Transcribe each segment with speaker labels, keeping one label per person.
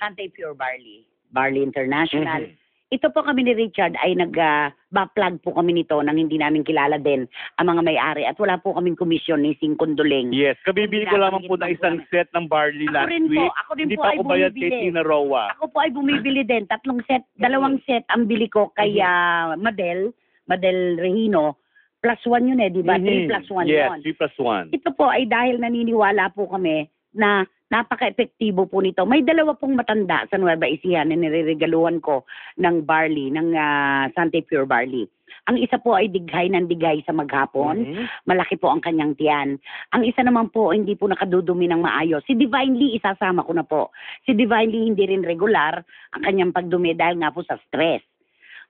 Speaker 1: Sante Pure Barley, Barley International. Ito po kami ni Richard ay nag-backplug po kami nito nang hindi namin kilala din ang mga may-ari at wala po kaming komisyon ni Sing Condoling.
Speaker 2: Yes, kabibili ko lamang po na isang set ng barley last week.
Speaker 1: Ako rin
Speaker 2: hindi
Speaker 1: po
Speaker 2: pa
Speaker 1: ay
Speaker 2: ako bayad kay
Speaker 1: bumibili.
Speaker 2: Tina Roa.
Speaker 1: Ako po ay bumibili din. 3 set, 2 set ang bili ko kay Madel Regino. +1 yun di ba? 3 + 1
Speaker 2: yes,
Speaker 1: yun.
Speaker 2: 3 + 1.
Speaker 1: Ito po ay dahil naniniwala po kami na napaka-epektibo po nito. May 2 pong matanda sa Nueva Ecija na nireregaluhan ko ng barley, ng Sante Pure Barley. Ang isa po ay dighay ng dighay sa maghapon. Malaki po ang kanyang tiyan. Ang isa naman po hindi po nakadudumi ng maayos. Si Divine Lee, isasama ko na po. Si Divine Lee hindi rin regular ang kanyang pagdumi dahil nga po sa stress.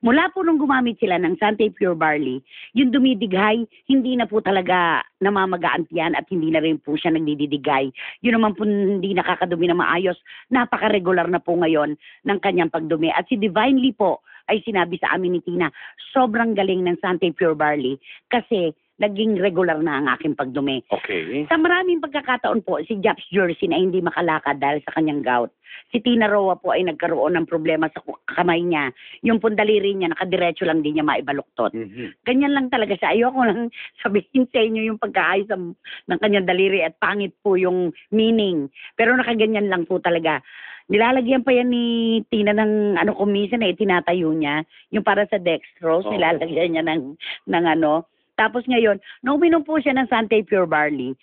Speaker 1: Mula po nung gumamit sila ng Sante Pure Barley, yung dumidighay, hindi na po talaga namamagaan yan at hindi na rin po siya nagdidigay. Yun naman po hindi nakakadumi na maayos. Napaka-regular na po ngayon ng kanyang pagdumi. At si Divine Lee po ay sinabi sa amin ni Tina, sobrang galing ng Sante Pure Barley kasi naging regular na ang aking pagdumi.
Speaker 2: Okay.
Speaker 1: Sa maraming pagkakataon po, si Japs Jersey ay hindi makalakad dahil sa kanyang gout. Si Tina Roa po ay nagkaroon ng problema sa kamay niya. Yung pundaliri niya, nakadiretso lang din niya maibaluktot. Ganyan lang talaga siya. Ayoko lang sabihin sa inyo yung pagkaayos ng kanyang daliri at pangit po yung meaning. Pero nakaganyan lang po talaga. Nilalagyan pa yan ni Tina ng kumisa na itinatayo niya. Yung para sa dextrose, nilalagyan niya ng Tapos ngayon, nung uminom po siya ng Sante Pure Barley,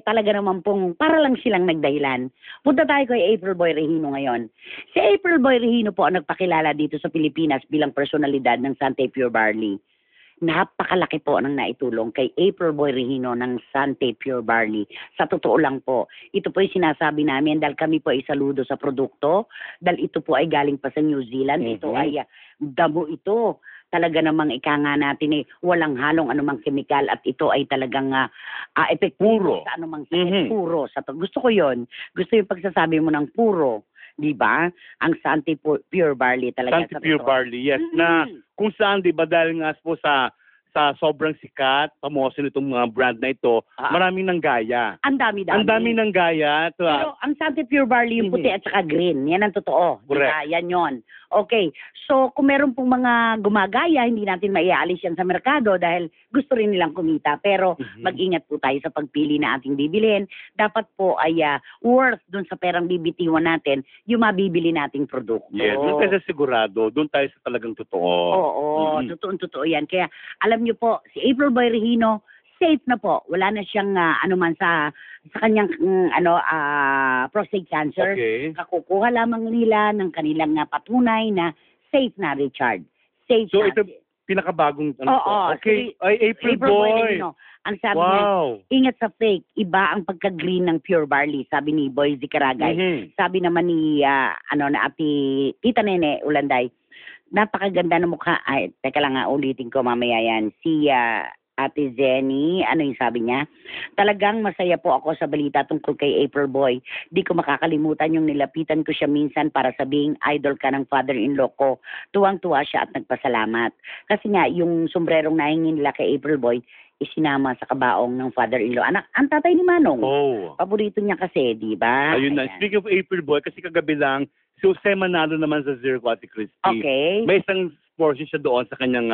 Speaker 1: talaga naman pong para lang silang nagdahilan. Punta tayo kay April Boy Regino ngayon. Si April Boy Regino po ang nagpakilala dito sa Pilipinas bilang personalidad ng Sante Pure Barley. Napakalaki po ng naitulong kay April Boy Regino ng Sante Pure Barley. Sa totoo lang po, ito po ay sinasabi namin dahil kami po ay saludo sa produkto, dahil ito po ay galing pa sa New Zealand. Ito ay damo ito. Talaga namang ika nga natin walang halong anumang kemikal at ito ay talagang epektibo sa anumang sakit. Puro. Gusto ko yon. Gusto yung pagsasabi mo ng puro. Di ba? Ang Sante Pure Barley talaga.
Speaker 2: Sante Pure Barley, yes. Na kung saan, di ba, dahil nga po sa sobrang sikat, pamoso nitong mga brand na ito, maraming nanggaya.
Speaker 1: Ang dami-dami.
Speaker 2: Ang dami nanggaya.
Speaker 1: Pero ang Sante Pure Barley, yung puti at saka green, yan ang totoo.
Speaker 2: Correct.
Speaker 1: Yan yon. Okay. So, kung meron pong mga gumagaya, hindi natin maialis yan sa merkado dahil gusto rin nilang kumita. Pero mag-ingat po tayo sa pagpili na ating bibilhin. Dapat po ay worth dun sa perang bibitiwan natin yung mabibili nating produkto.
Speaker 2: Yes, doon tayo sa sigurado. Doon tayo sa talagang totoo.
Speaker 1: Oo, totoo yan. Kaya alam niyo po, si April Boy Regino, safe na po. Wala na siyang anuman sa kanyang prostate cancer.
Speaker 2: Okay.
Speaker 1: Kakukuha lamang nila ng kanilang patunay na safe na, Richard. Safe
Speaker 2: So
Speaker 1: na.
Speaker 2: ito pinakabagong
Speaker 1: Si
Speaker 2: okay. Ay, April Boy.
Speaker 1: Regino. Ang sabi niya, ingat sa fake, iba ang pagka-green ng Pure Barley, sabi ni Boy Zicaragay. Sabi naman ni Tita Nene Ulanday, napakaganda ng mukha. Ay, teka lang ulitin ko mamaya yan. Si Ate Zenny, ano yung sabi niya? Talagang masaya po ako sa balita tungkol kay April Boy. Di ko makakalimutan yung nilapitan ko siya minsan para sabihing idol ka ng father-in-law ko. Tuwang-tuwa siya at nagpasalamat. Kasi nga, yung sombrerong nahingin nila kay April Boy, isinama sa kabaong ng father-in-law. Ang tatay ni Manong. Paborito niya kasi, di ba?
Speaker 2: Ayun na. Speaking of April Boy, kasi kagabi lang, si Jose Manalo naman sa Zero Ate Christie.
Speaker 1: Okay.
Speaker 2: May isang portion siya doon sa kanyang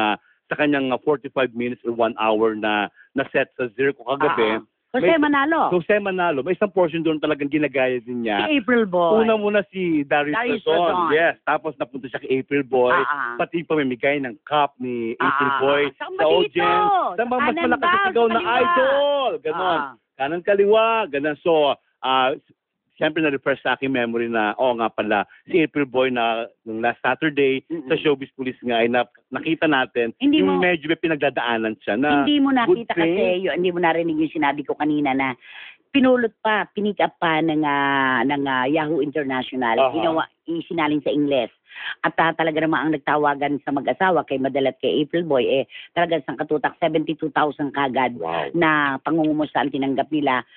Speaker 2: 45 minutes or 1 hour na set sa Zero kagabi.
Speaker 1: Jose Manalo.
Speaker 2: Jose Manalo. May isang portion doon talagang ginagaya din niya.
Speaker 1: Si April Boy.
Speaker 2: Una muna si Darius Razon. Yes. Tapos napunta siya kay April Boy. Pati pamimigay ng cup ni April Boy sa audience. Sa mas malakas na sigaw na idol. Ganon. Kanan kaliwa. Ganon. So, siyempre na-refresh sa aking memory na, nga pala, si April Boy na nung last Saturday sa Showbiz Police nga ay nakita natin yung medyo may pinagdadaanan siya na
Speaker 1: hindi mo nakita kasi, hindi mo narinig yung sinabi ko kanina na pinick up pa ng Yahoo International, isinalin sa Ingles. At talaga naman ang nagtawagan sa mag-asawa kay Madel at kay April Boy, talagang sang katutak 72,000 kagad na pangungumusta ang tinanggap nila.